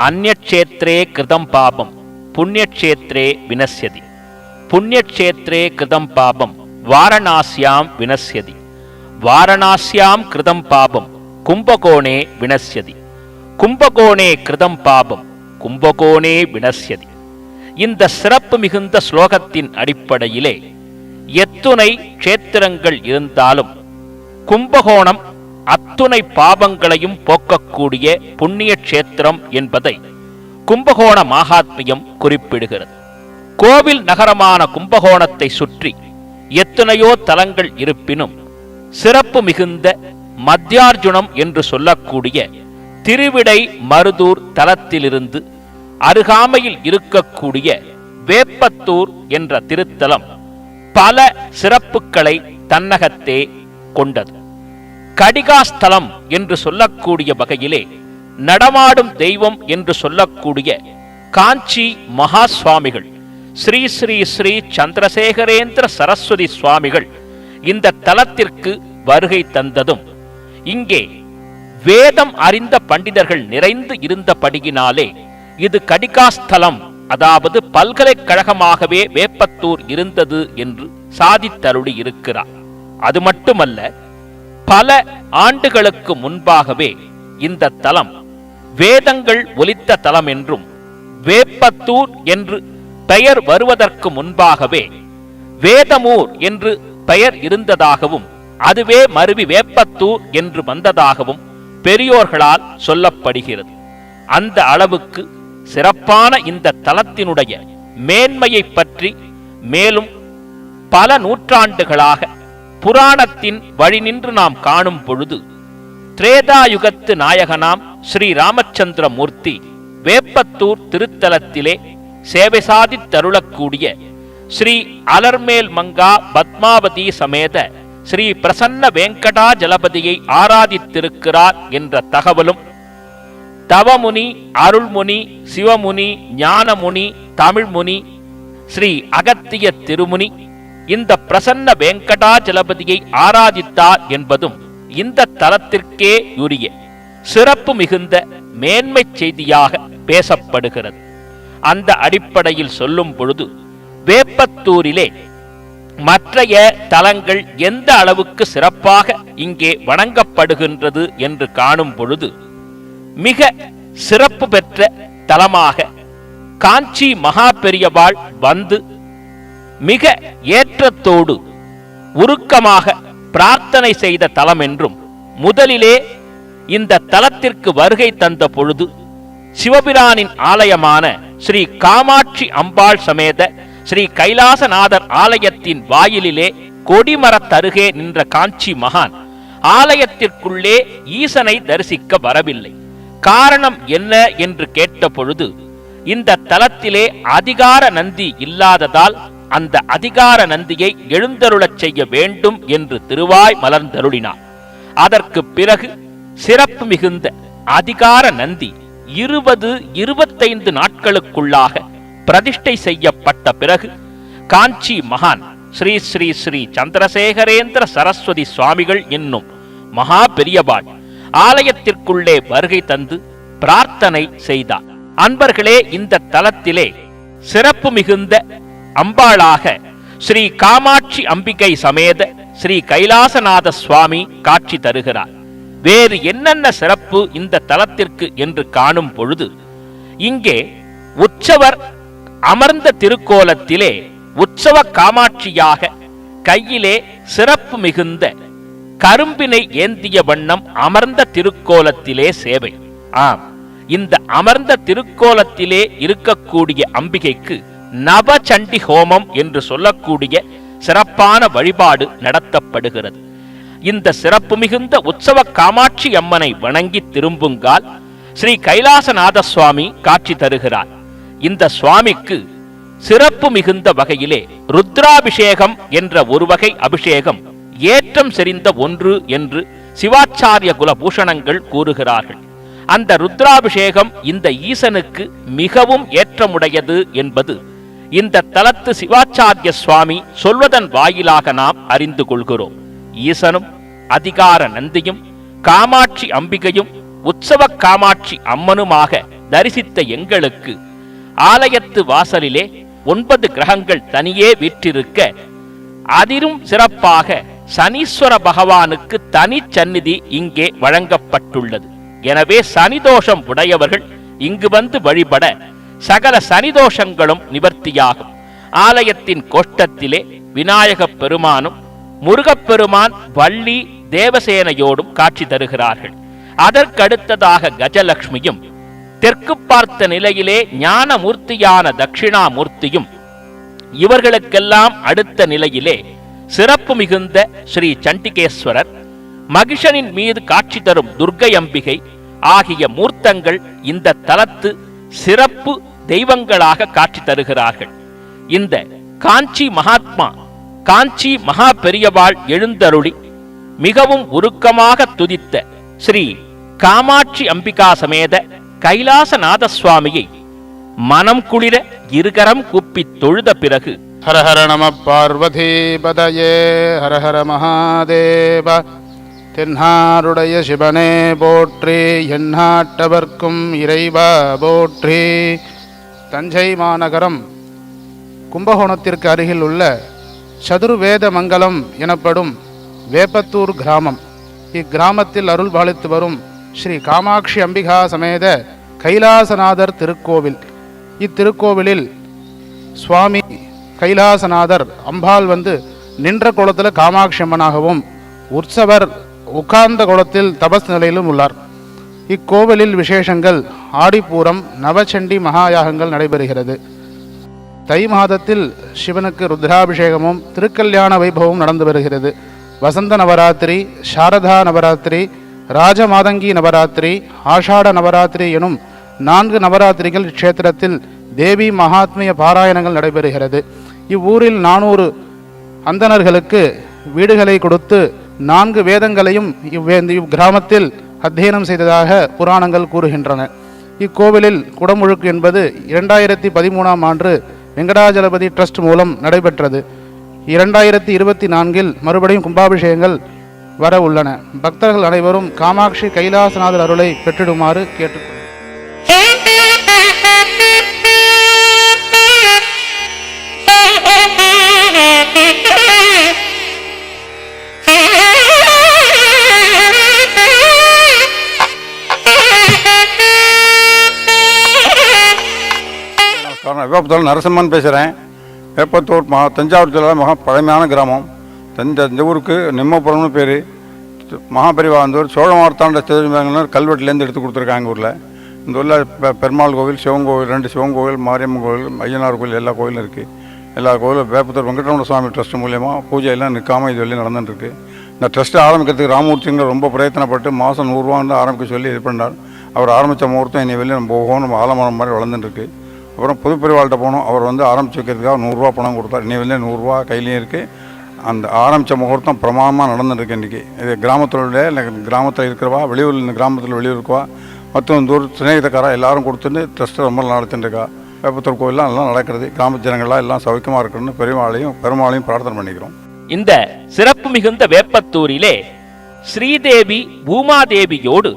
அந்யக்ஷேத்ரே கிருதம் பாபம் புண்ணியக்ஷேத்ரே வினஸ்யதி. புண்ணியக்ஷேத்ரே கிருதம் பாபம் வாரணாஸ்யாம் வினஸ்யதி. வாரணாஸ்யாம் கிருதம் பாபம் கும்பகோணே வினஸ்யதி. கும்பகோணே கிருதம் பாபம் கும்பகோணே வினஸ்யதி. இந்த சிறப்பு மிகுந்த ஸ்லோகத்தின் அடிப்படையிலே எத்துணை க்ஷேத்திரங்கள் இருந்தாலும் கும்பகோணம் அத்துணை பாவங்களையும் போக்கக்கூடிய புண்ணிய க்ஷேத்திரம் என்பதை கும்பகோண மகாத்மியம் குறிப்பிடுகிறது. கோவில் நகரமான கும்பகோணத்தை சுற்றி எத்தனையோ தலங்கள் இருப்பினும் சிறப்பு மிகுந்த மத்தியார்ஜுனம் என்று சொல்லக்கூடிய திருவிடை மருதூர் தலத்திலிருந்து அருகாமையில் இருக்கக்கூடிய வேப்பத்தூர் என்ற திருத்தலம் பல சிறப்புகளை தன்னகத்தே கொண்டது. கடிகாஸ்தலம் என்று சொல்லக்கூடிய வகையிலே நடமாடும் தெய்வம் என்று சொல்லக்கூடிய காஞ்சி மகா சுவாமிகள் ஸ்ரீ ஸ்ரீ ஸ்ரீ சந்திரசேகரேந்திர சரஸ்வதி சுவாமிகள் இந்த தலத்திற்கு வருகை தந்ததும் இங்கே வேதம் அறிந்த பண்டிதர்கள் நிறைந்து இருந்தபடியினாலே இது கடிகாஸ்தலம், அதாவது பல்கலைக்கழகமாகவே வேப்பத்தூர் இருந்தது என்று சாதித்தருளி இருக்கிறார். அது மட்டுமல்ல, பல ஆண்டுகளுக்கு முன்பாகவே இந்த தலம் வேதங்கள் ஒலித்த தலம் என்றும் வேப்பத்தூர் என்று பெயர் வருவதற்கு முன்பாகவே வேதமூர் என்று பெயர் இருந்ததாகவும் அதுவே மருவி வேப்பத்தூர் என்று வந்ததாகவும் பெரியோர்களால் சொல்லப்படுகிறது. அந்த அளவுக்கு சிறப்பான இந்த தலத்தினுடைய மேன்மையை பற்றி மேலும் பல நூற்றாண்டுகளாக புராணத்தின் வழி நின்று நாம் காணும் பொழுது திரேதாயுகத்து நாயகனாம் ஸ்ரீ ராமச்சந்திர மூர்த்தி வேப்பத்தூர் திருத்தலத்திலே சேவை சாதித்தருளக்கூடிய ஸ்ரீ அலர்மேல் மங்கா பத்மாவதி சமேத ஸ்ரீ பிரசன்ன வெங்கடா ஜலபதியை ஆராதித்திருக்கிறார் என்ற தகவலும் தவமுனி, அருள்முனி, சிவமுனி, ஞானமுனி, தமிழ்முனி, ஸ்ரீ அகத்திய திருமுனி இந்த பிரசன்ன வெங்கடாஜலபதியை ஆராதித்தார் என்பதும் இந்த தலத்திற்கே உரிய சிறப்பு மிகுந்த மேன்மை செய்தியாக பேசப்படுகிறது. அந்த அடிப்படையில் சொல்லும் பொழுது வேப்பத்தூரிலே மற்றைய தலங்கள் எந்த அளவுக்கு சிறப்பாக இங்கே வணங்கப்படுகின்றது என்று காணும் பொழுது மிக சிறப்பு பெற்ற தலமாக காஞ்சி மகா பெரியவாள் வந்து மிக ஏற்றத்தோடு உருக்கமாக பிரார்த்தனை செய்த தலம் என்றும், முதலிலே இந்த தலத்திற்கு வருகை தந்த பொழுது சிவபிரானின் ஆலயமான ஸ்ரீ காமாட்சி அம்பாள் சமேத ஸ்ரீ கைலாசநாதர் ஆலயத்தின் வாயிலிலே கொடிமரத்தருகே நின்ற காஞ்சி மகான் ஆலயத்திற்குள்ளே ஈசனை தரிசிக்க வரவில்லை. காரணம் என்ன என்று கேட்ட பொழுது இந்த தலத்திலே அதிகார நந்தி இல்லாததால் அந்த அதிகார நந்தியை எழுந்தருளச் செய்ய வேண்டும் என்று திருவாய் மலர்ந்தருளினார். அதற்கு பிறகு சிறப்பு மிகுந்த அதிகார நந்தி 20-25 நாட்களுக்குள்ளாக பிரதிஷ்டை செய்யப்பட்ட பிறகு காஞ்சி மகான் ஸ்ரீ ஸ்ரீ ஸ்ரீ சந்திரசேகரேந்திர சரஸ்வதி சுவாமிகள் என்னும் மகா பெரியவாள் ஆலயத்திற்குள்ளே வருகை தந்து பிரார்த்தனை செய்தார். அன்பர்களே, இந்த தலத்திலே சிறப்பு மிகுந்த அம்பாளாக ஸ்ரீ காமாட்சி அம்பிகை சமேத ஸ்ரீ கைலாசநாத சுவாமி காட்சி தருகிறார். வேறு என்னென்ன சிறப்பு இந்த தலத்திற்கு என்று காணும் பொழுது இங்கே உற்சவர் அமர்ந்த திருக்கோலத்திலே உற்சவ காமாட்சியாக கையிலே சிறப்பு மிகுந்த கரும்பினை ஏந்திய வண்ணம் அமர்ந்த திருக்கோலத்திலே சேவை. ஆம், இந்த அமர்ந்த திருக்கோலத்திலே இருக்கக்கூடிய அம்பிகைக்கு நவசண்டி ஹோமம் என்று சொல்லக்கூடிய சிறப்பான வழிபாடு நடத்தப்படுகிறது. இந்த சிறப்பு மிகுந்த உற்சவ காமாட்சி அம்மனை வணங்கி திரும்புங்கால் ஸ்ரீ கைலாசநாத சுவாமி காட்சி தருகிறார். இந்த சுவாமிக்கு சிறப்பு மிகுந்த வகையிலே ருத்ராபிஷேகம் என்ற ஒரு வகை அபிஷேகம் ஏற்றம் செறிந்த ஒன்று என்று சிவாச்சாரிய குலபூஷணங்கள் கூறுகிறார்கள். அந்த ருத்ராபிஷேகம் இந்த ஈசனுக்கு மிகவும் ஏற்றமுடையது என்பது இந்த தலத்து சிவாச்சாரிய சுவாமி சொல்வதன் வாயிலாக நாம் அறிந்து கொள்கிறோம். ஈசனும் அதிகார நந்தியும் காமாட்சி அம்பிகையும் உற்சவ காமாட்சி அம்மனுமாக தரிசித்த எங்களுக்கு ஆலயத்து வாசலிலே 9 கிரகங்கள் தனியே வீற்றிருக்க, அதிலும் சிறப்பாக சனீஸ்வர பகவானுக்கு தனி சந்நிதி இங்கே வழங்கப்பட்டுள்ளது. எனவே சனிதோஷம் உடையவர்கள் இங்கு வந்து வழிபட சகல சனிதோஷங்களும் நிவர்த்தியாகும். ஆலயத்தின் கோஷ்டத்திலே விநாயகப் பெருமானும் முருகப்பெருமான் வள்ளி தேவசேனையோடும் காட்சி தருகிறார்கள். அதற்கடுத்ததாக கஜலட்சுமியும், தெற்கு பார்த்த நிலையிலே ஞானமூர்த்தியான தட்சிணாமூர்த்தியும், இவர்களுக்கெல்லாம் அடுத்த நிலையிலே சிறப்பு மிகுந்த ஸ்ரீ சண்டிகேஸ்வரர், மகிஷனின் மீது காட்சி தரும் துர்க்கை அம்பிகை ஆகிய மூர்த்தங்கள் இந்த தலத்து சிறப்பு தெய்வங்களாக காட்சி தருகிறார்கள். இந்த காஞ்சி மகாத்மா காஞ்சி மகா பெரியவாள் எழுந்தருளி மிகவும் உருக்கமாக துதித்த ஸ்ரீ காமாட்சி அம்பிகா சமேத கைலாசநாத சுவாமியை மனம் குளிர இருகரம் கூப்பி தொழுத பிறகு, ஹரஹர நம பார்வதி பதயே ஹரஹர மகாதேவ, தென்னாருடைய சிவனே போற்றி, எந்நாட்டவர்க்கும் இறைவா போற்றி. தஞ்சை மாநகரம் கும்பகோணத்திற்கு அருகில் உள்ள சதுர்வேத மங்கலம் எனப்படும் வேப்பத்தூர் கிராமம். இக்கிராமத்தில் அருள் பாலித்து வரும் ஸ்ரீ காமாட்சி அம்பிகா சமேத கைலாசநாதர் திருக்கோவில். இத்திருக்கோவிலில் சுவாமி கைலாசநாதர் அம்பாள் வந்து நின்ற குளத்தில் காமாட்சி அம்மனாகவும், உற்சவர் உட்கார்ந்த குளத்தில் தபஸ் நிலையிலும் உள்ளார். இக்கோவிலில் விசேஷங்கள் ஆடிப்பூரம், நவச்சண்டி மகாயாகங்கள் நடைபெறுகிறது. தை மாதத்தில் சிவனுக்கு ருத்ராபிஷேகமும் திருக்கல்யாண வைபவமும் நடந்து வருகிறது. வசந்த நவராத்திரி, சாரதா நவராத்திரி, ராஜமாதங்கி நவராத்திரி, ஆஷாட நவராத்திரி எனும் 4 நவராத்திரிகள் இக்ஷேத்திரத்தில் தேவி மகாத்மிய பாராயணங்கள் நடைபெறுகிறது. இவ்வூரில் 400 அந்தணர்களுக்கு வீடுகளை கொடுத்து 4 வேதங்களையும் இக்கிராமத்தில் அத்தியனம் செய்ததாக புராணங்கள் கூறுகின்றன. இக்கோவிலில் குடமுழுக்கு என்பது 2013ஆம் ஆண்டு வெங்கடாஜலபதி ட்ரஸ்ட் மூலம் நடைபெற்றது. 2024இல் மறுபடியும் கும்பாபிஷேகங்கள் வர உள்ளன. பக்தர்கள் அனைவரும் காமாட்சி கைலாசநாதர் அருளை பெற்றிடுமாறு கேட்டுக்கொள்கிறேன். வேப்பத்தூர் நரசிம்மன் பேசுகிறேன். வேப்பத்தூர் தஞ்சாவூர் ஜில்லாவில் மகா பழமையான கிராமம். இந்த ஊருக்கு நிம்மபுரம்னு பேர். மகாபெரிவா அந்த ஊர் சோழ மார்த்தாண்ட திருமங்கலம் கல்வெட்டுலேருந்து எடுத்து கொடுத்துருக்காங்க. ஊரில் இந்த ஊரில் பெருமாள் கோவில், சிவன் கோவில், 2 சிவன் கோவில், மாரியம்மன் கோவில், ஐயனார் கோவில், எல்லா கோவிலும் இருக்குது. எல்லா கோவிலும் வேப்பத்தூர் வெங்கடரமண சுவாமி ட்ரஸ்ட் மூலியமாக பூஜை எல்லாம் நிற்காமல் இது வெளியே நடந்துட்டுருக்கு. இந்த ட்ரஸ்ட்டை ஆரம்பிக்கிறதுக்கு ராமூர்த்திங்க ரொம்ப பிரயத்தனப்பட்டு மாதம் 100 ரூபான்னு ஆரம்பிக்க சொல்லி இது பண்ணார். அவர் ஆரம்பித்த முகூர்த்தம் இனி வெளியே நம்ம ஒவ்வொன்றும் ஆலமரம் மாதிரி வளர்ந்துட்டுருக்கு. அப்புறம் புதுப்பெரிவாள்கிட்ட போனோம். அவர் வந்து ஆரம்பித்து வைக்கிறதுக்காக 100 ரூபா பணம் கொடுத்தார். இன்னி வெளியே 100 ரூபா கையிலையும் இருக்குது. அந்த ஆரம்பித்த முகூர்த்தம் பிரமாதமாக நடந்துருக்கு. இன்றைக்கி இது கிராமத்தில் இருக்கிறவா, வெளியூரில் இந்த கிராமத்தில் வெளியூருக்குவா, மற்றும் இந்த ஊர் சிநேகிதக்காரா எல்லாரும் கொடுத்துட்டு ட்ரஸ்ட்டை ரொம்ப நடத்திட்டுருக்கா. வேப்பத்தூர் கோவிலாம் எல்லாம் நடக்கிறது. கிராம ஜனங்கள்லாம் எல்லாம் சௌக்கியமாக இருக்கணும்னு பெருமாளையும் பிரார்த்தனை பண்ணிக்கிறோம். இந்த சிறப்பு மிகுந்த வேப்பத்தூரிலே ஸ்ரீதேவி பூமாதேவியோடு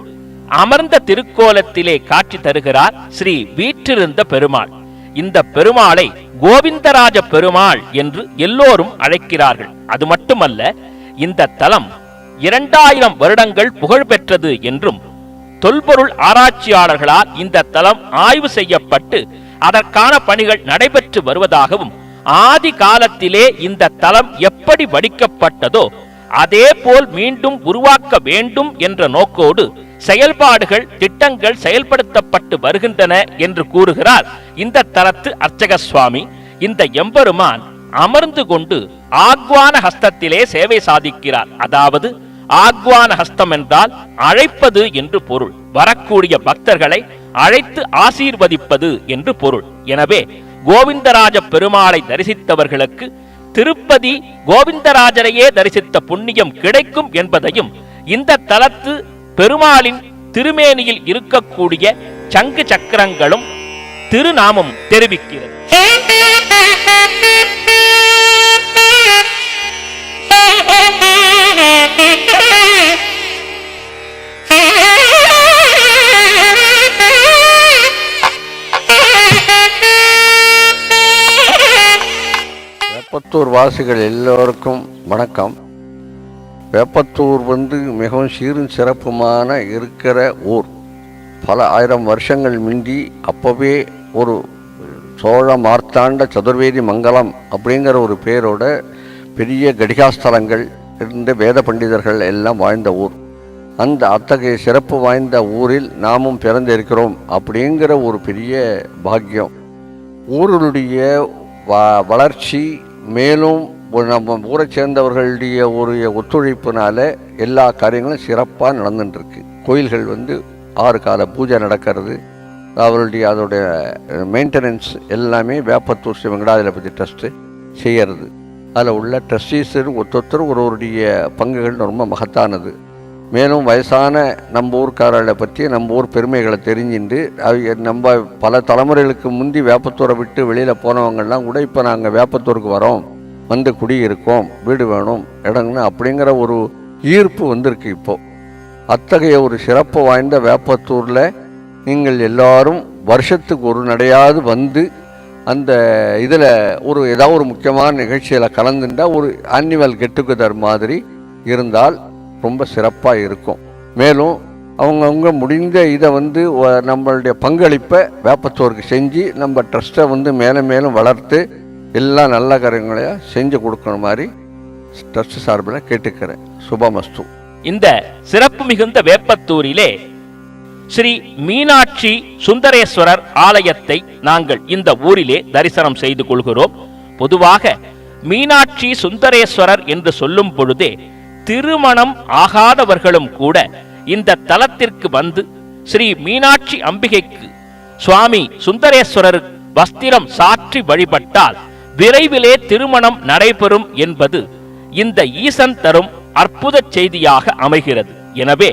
அமர்ந்த திருக்கோலத்திலே காட்சி தருகிறார் ஸ்ரீ வீற்றிருந்த பெருமாள். இந்த பெருமாளை கோவிந்தராஜ பெருமாள் என்று எல்லோரும் அழைக்கிறார்கள். அது மட்டுமல்ல, இந்த தலம் 2000 வருடங்கள் புகழ் பெற்றது என்றும், தொல்பொருள் ஆராய்ச்சியாளர்களால் இந்த தலம் ஆய்வு செய்யப்பட்டு அதற்கான பணிகள் நடைபெற்று வருவதாகவும், ஆதி காலத்திலே இந்த தலம் எப்படி வடிக்கப்பட்டதோ அதே போல் மீண்டும் உருவாக்க வேண்டும் என்ற நோக்கோடு செயல்பாடுகள், திட்டங்கள் செயல்படுத்தப்பட்டு வருகின்றன என்று கூறுகிறார் இந்த தலத்து அர்ச்சக சுவாமி. இந்த எம்பெருமான் அமர்ந்து கொண்டு ஆக்வான ஹஸ்தத்திலே சேவை சாதிக்கிறார். அதாவது ஆக்வான ஹஸ்தம் என்றால் அழைப்பது என்று பொருள். வரக்கூடிய பக்தர்களை அழைத்து ஆசீர்வதிப்பது என்று பொருள். எனவே கோவிந்தராஜ பெருமாளை தரிசித்தவர்களுக்கு திருப்பதி கோவிந்தராஜரையே தரிசித்த புண்ணியம் கிடைக்கும் என்பதையும் இந்த தலத்து பெருமாளின் திருமேனியில் இருக்கக்கூடிய சங்கு சக்கரங்களும் திருநாமம் தெரிவிக்கிறது. வேப்பத்தூர் வாசிகள் எல்லோருக்கும் வணக்கம். வேப்பத்தூர் மிகவும் சீரும் சிறப்புமான இருக்கிற ஊர். பல ஆயிரம் வருஷங்கள் முந்தி அப்போவே ஒரு சோழ மார்த்தாண்ட சதுர்வேதி மங்கலம் அப்படிங்கிற ஒரு பேரோட பெரிய கடிகாஸ்தலங்கள் இருந்த வேத பண்டிதர்கள் எல்லாம் வாழ்ந்த ஊர். அந்த அத்தகைய சிறப்பு வாய்ந்த ஊரில் நாமும் பிறந்திருக்கிறோம் அப்படிங்கிற ஒரு பெரிய பாக்கியம். ஊருடைய வளர்ச்சி மேலும் நம்ம ஊரை சேர்ந்தவர்களுடைய ஒரு ஒத்துழைப்புனால எல்லா காரியங்களும் சிறப்பாக நடந்துட்டுருக்கு. கோயில்கள் 6 கால பூஜை நடக்கிறது. அவருடைய அதோடைய மெயின்டெனன்ஸ் எல்லாமே வேப்பத்தூர் ஸ்ரீ வெங்கடாஜலபதி ட்ரஸ்ட்டு செய்கிறது. அதில் உள்ள ட்ரஸ்டீஸ் ஒருத்தர் ஒருவருடைய பங்குகள் ரொம்ப மகத்தானது. மேலும் வயசான நம்ம ஊர்க்காரர்களை பற்றி நம்ம ஊர் பெருமைகளை தெரிஞ்சுட்டு நம்ம பல தலைமுறைகளுக்கு முந்தி வேப்பத்தூரை விட்டு வெளியில் போனவங்கள்லாம் கூட இப்போ நாங்கள் வேப்பத்தூருக்கு வரோம், குடியிருக்கோம், வீடு வேணும், இடங்கன்னு அப்படிங்கிற ஒரு ஈர்ப்பு வந்திருக்கு. இப்போது அத்தகைய ஒரு சிறப்பு வாய்ந்த வேப்பத்தூரில் நீங்கள் எல்லாரும் வருஷத்துக்கு ஒரு நடையாவது அந்த இதில் ஏதாவது ஒரு முக்கியமான நிகழ்ச்சியில் கலந்துட்டால் ஒரு ஆன்யுவல் கெட் டுகெதர் மாதிரி இருந்தால் ரொம்ப சிறப்பாக இருக்கும். மேலும் அவங்கவுங்க முடிந்த இதை நம்மளுடைய பங்களிப்பை வேப்பத்தூருக்கு செஞ்சு நம்ம ட்ரஸ்ட்டை மேலும் வளர்த்து எல்லா நல்ல காரியங்களையும் செஞ்சு கொடுக்குற மாதிரி ட்ரஸ்ட் சார்பில் கேட்டுக்கிறேன். சுபமஸ்து. இந்த சிறப்பு மிகுந்த வேப்பத்தூரிலே ஸ்ரீ மீனாட்சி சுந்தரேஸ்வரர் ஆலயத்தை நாங்கள் இந்த ஊரிலே தரிசனம் செய்து கொள்கிறோம். பொதுவாக மீனாட்சி சுந்தரேஸ்வரர் என்று சொல்லும் பொழுதே திருமணம் ஆகாதவர்களும் கூட இந்த தலத்திற்கு ஸ்ரீ மீனாட்சி அம்பிகைக்கு சுவாமி சுந்தரேஸ்வரர் வஸ்திரம் சாற்றி வழிபட்டால் விரைவிலே திருமணம் நடைபெறும் என்பது இந்த ஈசன் தரும் அற்புத செய்தியாக அமைகிறது. எனவே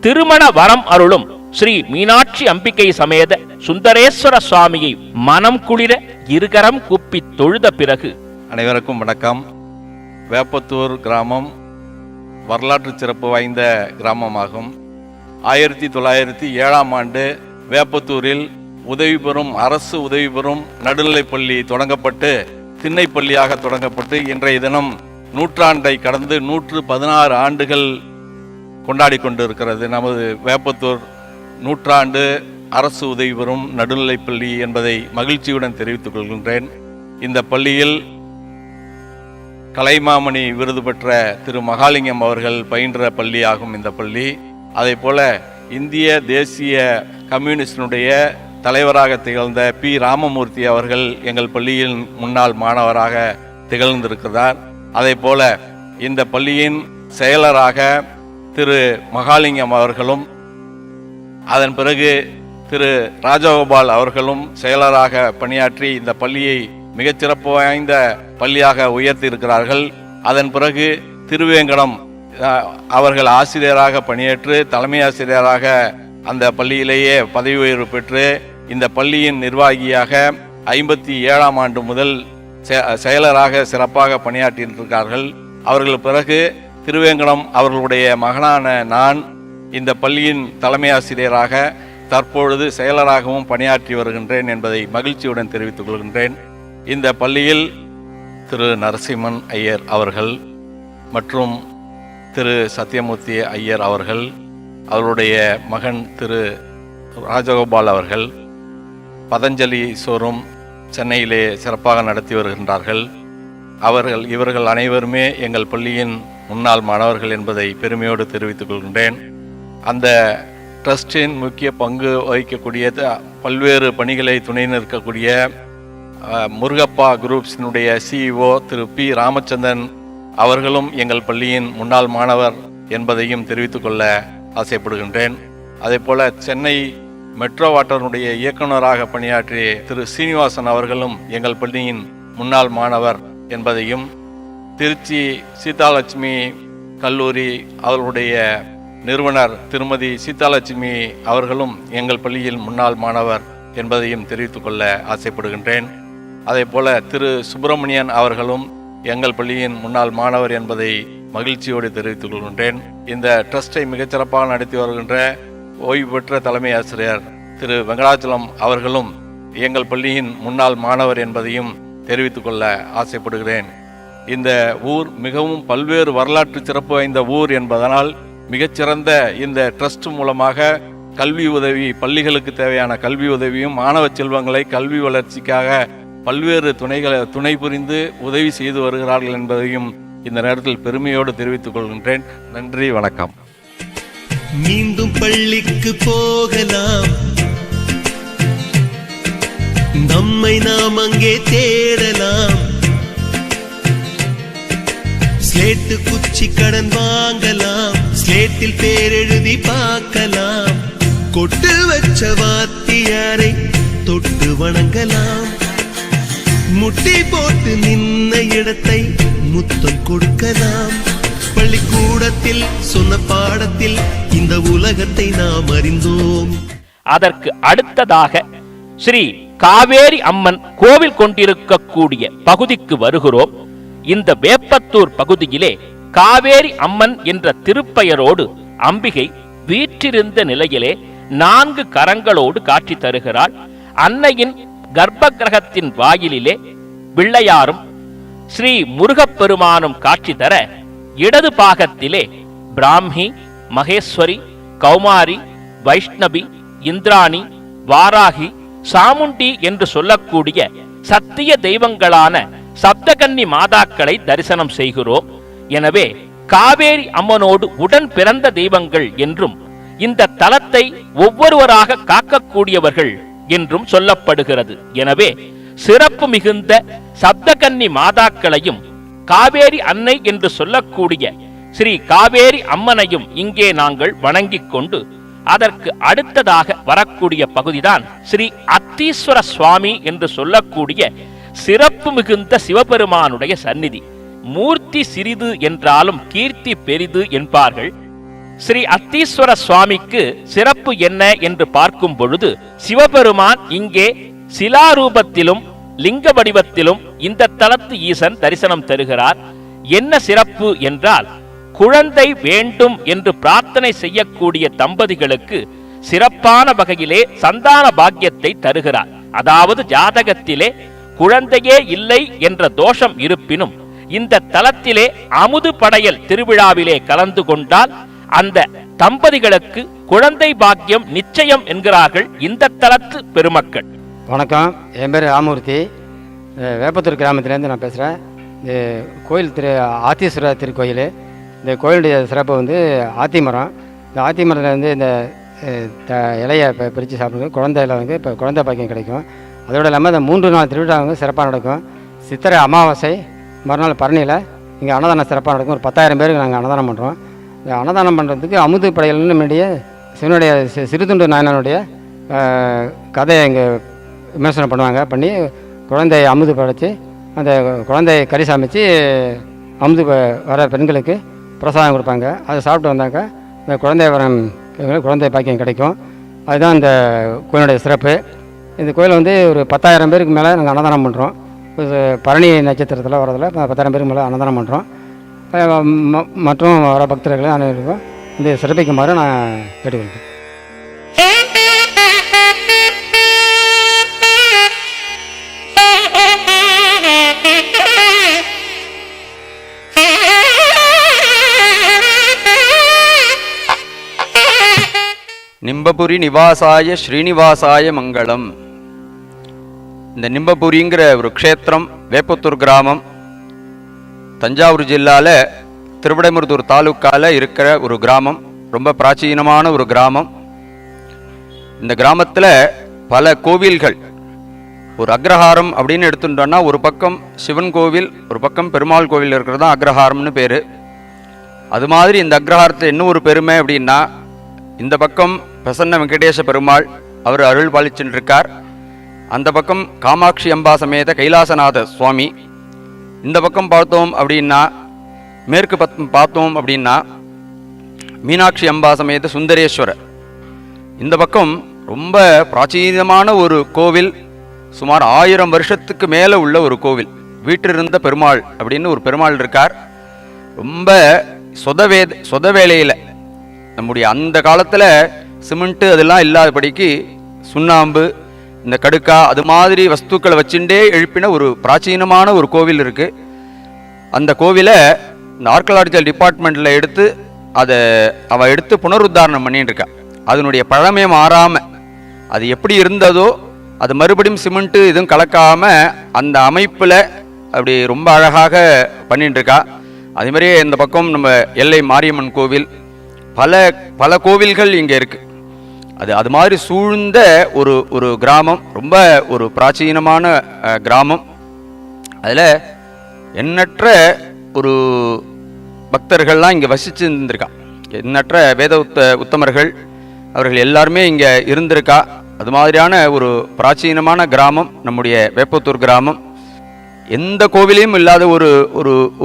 திருமண வரம் அருளும் ஸ்ரீ மீனாட்சி அம்பிகை சமேத சுந்தரேஸ்வர சுவாமியை மனம் குளிர இருகரம் கூப்பி தொழுத பிறகு அனைவருக்கும் வணக்கம். வேப்பத்தூர் கிராமம் வரலாற்று சிறப்பு வாய்ந்த கிராமமாகும். 1907ஆம் ஆண்டு வேப்பத்தூரில் அரசு உதவி பெறும் நடுநிலைப்பள்ளி தொடங்கப்பட்டு திண்ணைப்பள்ளியாக தொடங்கப்பட்டு இன்றைய தினம் நூற்றாண்டை கடந்து 116 ஆண்டுகள் கொண்டாடி கொண்டிருக்கிறது. நமது வேப்பத்தூர் நூற்றாண்டு அரசு உதவி பெறும் நடுநிலைப்பள்ளி என்பதை மகிழ்ச்சியுடன் தெரிவித்துக் கொள்கின்றேன். இந்த பள்ளியில் கலைமாமணி விருது பெற்ற திரு மகாலிங்கம் அவர்கள் பயின்ற பள்ளியாகும் இந்த பள்ளி. அதே போல இந்திய தேசிய கம்யூனிஸ்டினுடைய தலைவராக திகழ்ந்த பி ராமமூர்த்தி அவர்கள் எங்கள் பள்ளியின் முன்னாள் மாணவராக திகழ்ந்திருக்கிறார். அதே போல இந்த பள்ளியின் செயலராக திரு மகாலிங்கம் அவர்களும் அதன் பிறகு திரு ராஜகோபால் அவர்களும் செயலராக பணியாற்றி இந்த பள்ளியை மிகச்சிறப்பு வாய்ந்த பள்ளியாக உயர்த்தி இருக்கிறார்கள். அதன் பிறகு திருவேங்கடம் அவர்கள் ஆசிரியராக பணியேற்று தலைமை ஆசிரியராக அந்த பள்ளியிலேயே பதவி உயர்வு பெற்று இந்த பள்ளியின் நிர்வாகியாக 57ஆம் ஆண்டு முதல் செயலராக சிறப்பாக பணியாற்றியிருக்கிறார்கள். அவர்கள் பிறகு திருவேங்கடம் அவர்களுடைய மகனான நான் இந்த பள்ளியின் தலைமை ஆசிரியராக தற்பொழுது செயலராகவும் பணியாற்றி வருகின்றேன் என்பதை மகிழ்ச்சியுடன் தெரிவித்துக் கொள்கின்றேன். இந்த பள்ளியில் திரு நரசிம்மன் ஐயர் அவர்கள் மற்றும் திரு சத்யமூர்த்தி ஐயர் அவர்கள், அவருடைய மகன் திரு ராஜகோபால் அவர்கள் பதஞ்சலி ஷோரூம் சென்னையிலே சிறப்பாக நடத்தி வருகின்றார்கள். இவர்கள் அனைவருமே எங்கள் பள்ளியின் முன்னாள் மாணவர்கள் என்பதை பெருமையோடு தெரிவித்துக் கொள்கின்றேன். அந்த ட்ரஸ்டின் முக்கிய பங்கு வகிக்கக்கூடிய பல்வேறு பணிகளை துணை நிற்கக்கூடிய முருகப்பா குரூப்ஸினுடைய சிஇஓ திரு பி ராமச்சந்திரன் அவர்களும் எங்கள் பள்ளியின் முன்னாள் மாணவர் என்பதையும் தெரிவித்துக் கொள்ள ஆசைப்படுகின்றேன். அதே போல சென்னை மெட்ரோ வாட்டருடைய இயக்குநராக பணியாற்றிய திரு சீனிவாசன் அவர்களும் எங்கள் பள்ளியின் முன்னாள் மாணவர் என்பதையும், திருச்சி சீதாலட்சுமி கல்லூரி அவர்களுடைய நிறுவனர் திருமதி சீதாலட்சுமி அவர்களும் எங்கள் பள்ளியில் முன்னாள் மாணவர் என்பதையும் தெரிவித்துக் கொள்ள ஆசைப்படுகின்றேன். அதே போல திரு சுப்பிரமணியன் அவர்களும் எங்கள் பள்ளியின் முன்னாள் மாணவர் என்பதை மகிழ்ச்சியோடு தெரிவித்துக் கொள்கின்றேன். இந்த ட்ரஸ்டை மிகச்சிறப்பாக நடத்தி வருகின்ற ஓய்வு பெற்ற தலைமை ஆசிரியர் திரு வெங்கடாச்சலம் அவர்களும் எங்கள் பள்ளியின் முன்னாள் மாணவர் என்பதையும் தெரிவித்துக் கொள்ள ஆசைப்படுகிறேன். இந்த ஊர் மிகவும் பல்வேறு வரலாற்று சிறப்பு வாய்ந்த ஊர் என்பதனால் மிகச்சிறந்த இந்த ட்ரஸ்ட் மூலமாக கல்வி உதவி, பள்ளிகளுக்கு தேவையான கல்வி உதவியும், மாணவ செல்வங்களை கல்வி வளர்ச்சிக்காக பல்வேறு துணை புரிந்து உதவி செய்து வருகிறார்கள் என்பதையும் இந்த நேரத்தில் பெருமையோடு தெரிவித்துக் கொள்கின்றேன். நன்றி, வணக்கம். மீண்டும் பள்ளிக்கு போகலாம், நம்மை நாம் அங்கே தேடலாம். ஸ்லேட்டு குச்சி கடன் வாங்கலாம், ஸ்லேட்டில் பேர் எழுதி பார்க்கலாம். கொட்டு வச்ச வாத்தியாரை தொட்டு வணங்கலாம். முட்டி போட்டு நின்ன இடத்தை முத்தம் கொடுக்கலாம். பள்ளிக்கூடத்தில் சொன்ன பாடத்தில் இந்த உலகத்தை நாம் அறிந்தோம். அதற்கு அடுத்ததாக ஸ்ரீ காவேரி அம்மன் கோவில் கொண்டிருக்கக்கூடிய பகுதிக்கு வருகிறோம். இந்த வேப்பத்தூர் பகுதியிலே காவேரி அம்மன் என்ற திருப்பெயரோடு அம்பிகை வீற்றிருந்த நிலையிலே 4 கரங்களோடு காட்சி தருகிறாள். அன்னையின் கர்ப்ப கிரகத்தின் வாயிலிலே பிள்ளையாரும் ஸ்ரீ முருகப்பெருமானும் காட்சி தர, இடது பாகத்திலே பிராமி, மகேஸ்வரி, கௌமாரி, வைஷ்ணவி, இந்திராணி, வாராகி, சாமுண்டி என்று சொல்லக்கூடிய சத்திய தெய்வங்களான சப்தகன்னி மாதாக்களை தரிசனம் செய்கிறோம். எனவே காவேரி அம்மனோடு உடன் பிறந்த தெய்வங்கள் என்றும் இந்த தலத்தை ஒவ்வொருவராக காக்கக்கூடியவர்கள் என்றும் சொல்லப்படுகிறது. எனவே சிறப்பு மிகுந்த சப்தகன்னி மாதாக்களையும் காவேரி அன்னை என்று சொல்லக்கூடிய ஸ்ரீ காவேரி அம்மனையும் இங்கே நாங்கள் வணங்கிக் கொண்டு, அதற்கு அடுத்ததாக வரக்கூடிய பகுதிதான் ஸ்ரீ அத்தீஸ்வர சுவாமி என்று சொல்லக்கூடிய சிறப்பு மிகுந்த சிவபெருமானுடைய சந்நிதி. மூர்த்தி சிறிது என்றாலும் கீர்த்தி பெரிது என்பார்கள். ஸ்ரீ அத்தீஸ்வர சுவாமிக்கு சிறப்பு என்ன என்று பார்க்கும் பொழுது, சிவபெருமான் இங்கே சிலாரூபத்திலும் லிங்க வடிவத்திலும் இந்த தலத்து ஈசன் தரிசனம் தருகிறார். என்ன சிறப்பு என்றால், குழந்தை வேண்டும் என்று பிரார்த்தனை செய்யக்கூடிய தம்பதிகளுக்கு சிறப்பான வகையிலே சந்தான பாக்கியத்தை தருகிறார். அதாவது ஜாதகத்திலே குழந்தையே இல்லை என்ற தோஷம் இருப்பினும் இந்த தலத்திலே அமுது படையல் திருவிழாவிலே கலந்து கொண்டால் அந்த தம்பதிகளுக்கு குழந்தை பாக்கியம் நிச்சயம் என்கிறார்கள் இந்த தலத்து பெருமக்கள். வணக்கம், என் பேர் ராமூர்த்தி. வேப்பத்தூர் கிராமத்திலேருந்து நான் பேசுகிறேன். இந்த கோயில் ஆத்தீஸ்வரர் திருக்கோயில். இந்த கோயிலுடைய சிறப்பு வந்து ஆத்திமரம். இந்த ஆத்திமரத்தில் வந்து இந்த இலையை பிரித்து சாப்பிடுறது குழந்தையில வந்து இப்போ குழந்தை பாக்கியம் கிடைக்கும். அதோடு இல்லாமல் இந்த 3 நாள் திருவிழா வந்து சிறப்பாக நடக்கும். சித்திரை அமாவாசை மறுநாள் பரணியில் இங்கே அன்னதானம் சிறப்பாக நடக்கும். ஒரு 10,000 பேருக்கு நாங்கள் அன்னதானம் பண்ணுறோம். இந்த அன்னதானம் பண்ணுறதுக்கு அமுது படையல்னு முன்னாடியே சிவனுடைய சிறுதுண்டு நாயனனுடைய கதையை இங்கே விமர்சனம் பண்ணுவாங்க. பண்ணி குழந்தையை அமுது படைச்சி அந்த குழந்தையை கறி சமைச்சு அமுது வர பெண்களுக்கு பிரசாதம் கொடுப்பாங்க. அதை சாப்பிட்டு வந்தாக்கா இந்த குழந்தை பாக்கியம் கிடைக்கும். அதுதான் இந்த கோயிலுடைய சிறப்பு. இந்த கோயில் வந்து ஒரு 10,000 பேருக்கு மேலே நாங்கள் அன்னதானம் பண்ணுறோம். பரணி நட்சத்திரத்தில் வரதில் 10,000 பேருக்கு மேலே அன்னதானம் பண்ணுறோம். மற்றும் வர பக்தர்கள் அனைவருக்கும் இந்த சிறப்பிக்குமாறு நான் கேட்டுக்கொள்கிறேன். நிம்பபுரி நிவாசாய ஸ்ரீனிவாசாய மங்களம். இந்த நிம்பபுரிங்கிற ஒரு க்ஷேத்திரம் வேப்பத்தூர் கிராமம், தஞ்சாவூர் ஜில்லாவில் திருவிடைமருதூர் தாலுக்காவில் இருக்கிற ஒரு கிராமம். ரொம்ப பிராச்சீனமான ஒரு கிராமம். இந்த கிராமத்தில் பல கோவில்கள், ஒரு அக்ரஹாரம் அப்படின்னு எடுத்துட்டோன்னா ஒரு பக்கம் சிவன் கோவில், ஒரு பக்கம் பெருமாள் கோவில் இருக்கிறது தான் அக்ரஹாரம்னு பேர். அது மாதிரி இந்த அக்ரஹாரத்தில் இன்னும் ஒரு பெருமை அப்படின்னா, இந்த பக்கம் பிரசன்ன வெங்கடேச பெருமாள் அவர் அருள் பாலிச்சுட்டு இருக்கார். அந்த பக்கம் காமாட்சி அம்பா சமேத கைலாசநாத சுவாமி. இந்த பக்கம் பார்த்தோம் அப்படின்னா, மேற்கு பார்த்தோம் அப்படின்னா மீனாட்சி அம்பா சமேத சுந்தரேஸ்வரர். இந்த பக்கம் ரொம்ப பிராச்சீனமான ஒரு கோவில், சுமார் 1000 வருஷத்துக்கு மேலே உள்ள ஒரு கோவில். வீற்றிருந்த பெருமாள் அப்படின்னு ஒரு பெருமாள் இருக்கார். ரொம்ப சொத வேளையில் நம்முடைய அந்த காலத்தில் சிமெண்ட்டு அதெல்லாம் இல்லாதபடிக்கு சுண்ணாம்பு இந்த கடுக்கா அது மாதிரி வஸ்துக்களை வச்சுட்டே எழுப்பின ஒரு பிராச்சீனமான ஒரு கோவில் இருக்குது. அந்த கோவிலை இந்த ஆர்கியாலஜிக்கல் டிபார்ட்மெண்ட்டில் எடுத்து அவள் எடுத்து புனருத்தாரணம் பண்ணிட்டு இருக்கா. அதனுடைய பழமை மாறாமல் அது எப்படி இருந்ததோ அது மறுபடியும் சிமெண்ட்டு இதுவும் கலக்காமல் அந்த அமைப்பில் அப்படி ரொம்ப அழகாக பண்ணிட்டு இருக்கா. அதே மாதிரியே இந்த பக்கம் நம்ம எல்லை மாரியம்மன் கோவில், பல கோவில்கள் இங்கே இருக்குது. அது மாதிரி சூழ்ந்த ஒரு கிராமம், ரொம்ப ஒரு பிராச்சீனமான கிராமம். அதில் எண்ணற்ற ஒரு பக்தர்கள்லாம் இங்கே வசித்து இருந்திருக்கா. எண்ணற்ற வேத உத்தமர்கள் அவர்கள் எல்லாருமே இங்கே இருந்திருக்கா. அது மாதிரியான ஒரு பிராச்சீனமான கிராமம் நம்முடைய வேப்பத்தூர் கிராமம். எந்த கோவிலையும் இல்லாத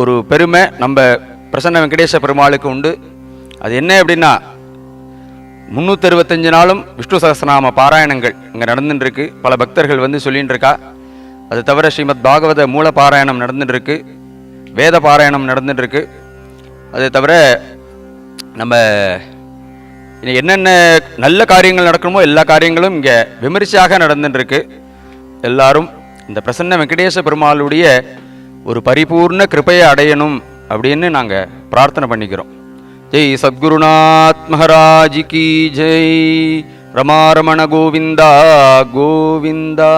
ஒரு பெருமை நம்ம பிரசன்ன வெங்கடேச பெருமாளுக்கு உண்டு. அது என்ன அப்படின்னா 365 நாளும் விஷ்ணு சகஸ்ரநாம பாராயணங்கள் இங்கே நடந்துட்டுருக்கு. பல பக்தர்கள் வந்து சொல்லிகிட்டு இருக்கா. அது தவிர ஸ்ரீமத் பாகவத மூல பாராயணம் நடந்துட்டுருக்கு, வேத பாராயணம் நடந்துட்டுருக்கு. அது தவிர நம்ம என்னென்ன நல்ல காரியங்கள் நடக்கணுமோ எல்லா காரியங்களும் இங்கே விமரிசையாக நடந்துட்டுருக்கு. எல்லாரும் இந்த பிரசன்ன வெங்கடேச பெருமாளுடைய ஒரு பரிபூர்ண கிருபையை அடையணும் அப்படின்னு நாங்கள் பிரார்த்தனை பண்ணிக்கிறோம். ஜெய் சத்குருநாத் மகாராஜ் கி ஜெய். ரமாரமண கோவிந்தா கோவிந்தா.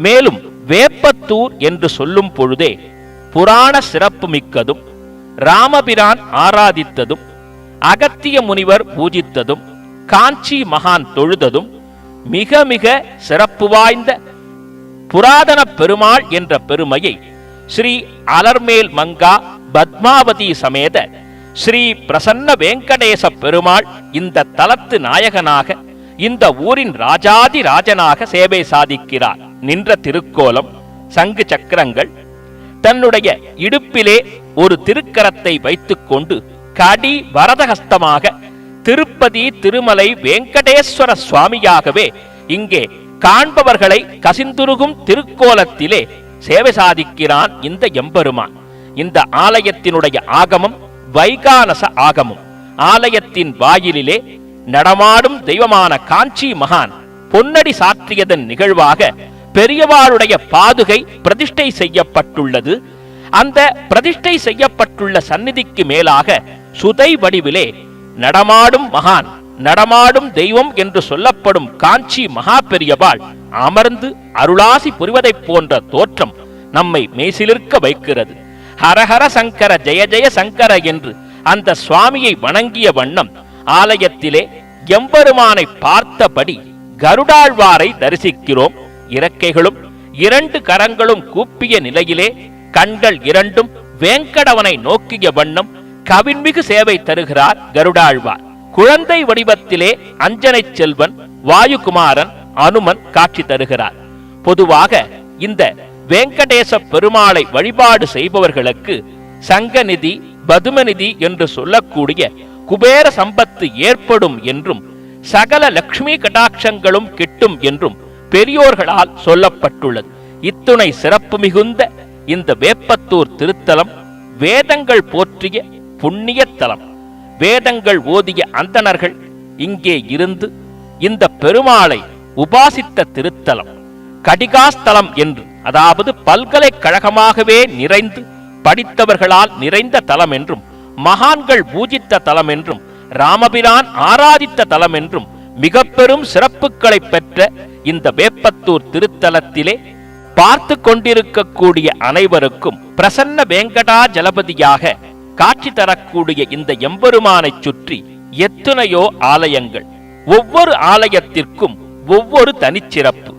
மேலும் வேப்பத்தூர் என்று சொல்லும் பொழுதே புராண சிறப்பு மிக்கதும், ராமபிரான் ஆராதித்ததும், அகத்திய முனிவர் பூஜித்ததும், காஞ்சி மகான் தொழுததும், மிக மிக சிறப்பு வாய்ந்த புராதன பெருமாள் என்ற பெருமையை ஸ்ரீ அலர்மேல் மங்கா பத்மாவதி சமேத ஸ்ரீ பிரசன்ன வெங்கடேச பெருமாள் இந்த தலத்து நாயகனாக, இந்த ஊரின் ராஜாதி ராஜனாக சேவை சாதிக்கிறார். நின்ற திருக்கோலம், சங்கு சக்கரங்கள், தன்னுடைய இடுப்பிலே ஒரு திருக்கரத்தை வைத்துக் கொண்டு கடி வரதஹஸ்தமாக திருப்பதி திருமலை வெங்கடேஸ்வர சுவாமியாகவே இங்கே காண்பவர்களை கசிந்துருகும் திருக்கோலத்திலே சேவை சாதிக்கிறான் இந்த எம்பெருமான். இந்த ஆலயத்தினுடைய ஆகமம் வைகானச ஆகமம். ஆலயத்தின் வாயிலிலே நடமாடும் தெய்வமான காஞ்சி மகான் பொன்னடி சாற்றியதன் நிகழ்வாக பெரியவாளுடைய பாதுகை பிரதிஷ்டை செய்யப்பட்டுள்ளது. அந்த பிரதிஷ்டை செய்யப்பட்டுள்ள சந்நிதிக்கு மேலாக சுதை வடிவிலே நடமாடும் மகான், நடமாடும் தெய்வம் என்று சொல்லப்படும் காஞ்சி மகா பெரியவாள் அமர்ந்து அருளாசி புரிவதைப் போன்ற தோற்றம் நம்மை மெய்சிலிர்க்க வைக்கிறது. ஹரஹர சங்கர ஜெய ஜெய சங்கர என்று அந்த சுவாமியை வணங்கிய வண்ணம் ஆலயத்திலே எம்பெருமானை பார்த்தபடி கருடாழ்வாரை தரிசிக்கிறோம். இறக்கைகளும் 2 கரங்களும் கூப்பிய நிலையிலே கண்கள் 2ம் வேங்கடவனை நோக்கிய வண்ணம் கவின்மிகு சேவை தருகிறார் கருடாழ்வார். குழந்தை வடிவத்திலே அஞ்சனை செல்வன், வாயுகுமாரன், அனுமன் காட்சி தருகிறார். பொதுவாக இந்த வெங்கடேச பெருமாளை வழிபாடு செய்பவர்களுக்கு சங்கநிதி, பதுமநிதி என்று சொல்லக்கூடிய குபேர சம்பத்து ஏற்படும் என்றும், சகல லட்சுமி கடாட்சங்களும் கிட்டும் என்றும் பெரியோர்களால் சொல்லப்பட்டுள்ளது. இத்துணை சிறப்பு மிகுந்த இந்த வேப்பத்தூர் திருத்தலம் வேதங்கள் போற்றிய புண்ணிய தலம். வேதங்கள் ஓதிய அந்தணர்கள் இங்கே இருந்து இந்த பெருமாளை உபாசித்த திருத்தலம். கடிகாஸ்தலம் என்று, அதாவது பல்கலைக்கழகமாகவே நிறைந்து படித்தவர்களால் நிறைந்த தலம் என்றும், மகான்கள் பூஜித்த தலம் என்றும், ராமபிரான் ஆராதித்த தலம் என்றும் மிக பெரும் சிறப்புகளை பெற்ற இந்த வேப்பத்தூர் திருத்தலத்திலே பார்த்து கொண்டிருக்கக்கூடிய அனைவருக்கும் பிரசன்ன வெங்கடாஜலபதியாக காட்சி தரக்கூடிய இந்த எம்பெருமானை சுற்றி எத்தனையோ ஆலயங்கள். ஒவ்வொரு ஆலயத்திற்கும் ஒவ்வொரு தனிச்சிறப்பு.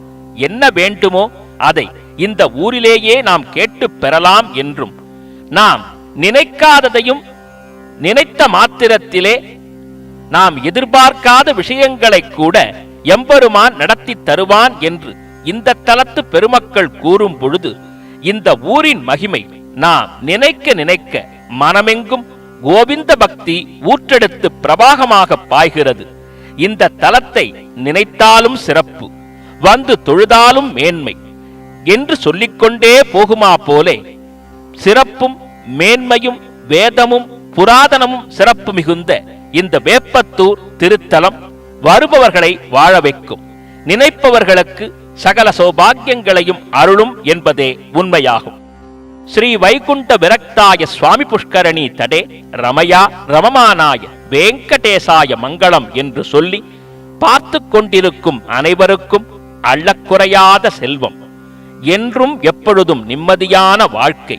என்ன வேண்டுமோ அதை இந்த ஊரிலேயே நாம் கேட்டு பெறலாம் என்றும், நாம் நினைக்காததையும் நினைத்த மாத்திரத்திலே நாம் எதிர்பார்க்காத விஷயங்களை கூட எம்பெருமான் நடத்தி தருவான் என்று இந்த தலத்து பெருமக்கள் கூறும் பொழுது இந்த ஊரின் மகிமை நாம் நினைக்க நினைக்க மனமெங்கும் கோவிந்த பக்தி ஊற்றெடுத்து பிரபாகமாக பாய்கிறது. இந்த தலத்தை நினைத்தாலும் சிறப்பு, வந்து தொழுதாலும் மேன்மை என்று சொல்லிக்கொண்டே போகுமா போலே சிறப்பும் மேன்மையும் வேதமும் புராதனமும் சிறப்பு மிகுந்த இந்த வேப்பத்தூர் திருத்தலம் வருபவர்களை வாழ வைக்கும். நினைப்பவர்களுக்கு சகல சௌபாகியங்களையும் அருளும் என்பதே உண்மையாகும். ஸ்ரீ வைகுண்ட விரக்தாய சுவாமி புஷ்கரணி தடே ரமயா ரமமானாய வெங்கடேசாய மங்களம் என்று சொல்லி பார்த்து கொண்டிருக்கும் அனைவருக்கும் அள்ளக்குறையாத செல்வம், என்றும் எப்பொழுதும் நிம்மதியான வாழ்க்கை,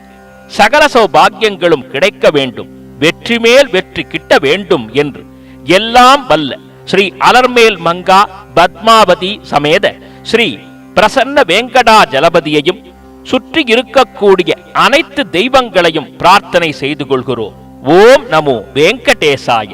சகல சௌபாகியங்களும் கிடைக்க வேண்டும், வெற்றி மேல் வெற்றி கிட்ட வேண்டும் என்று எல்லாம் வல்ல ஸ்ரீ அலர்மேல் மங்கா பத்மாவதி சமேத ஸ்ரீ பிரசன்ன வேங்கடா ஜலபதியையும் சுற்றி இருக்கக்கூடிய அனைத்து தெய்வங்களையும் பிரார்த்தனை செய்து கொள்கிறோம். ஓம் நமோ வெங்கடேசாய.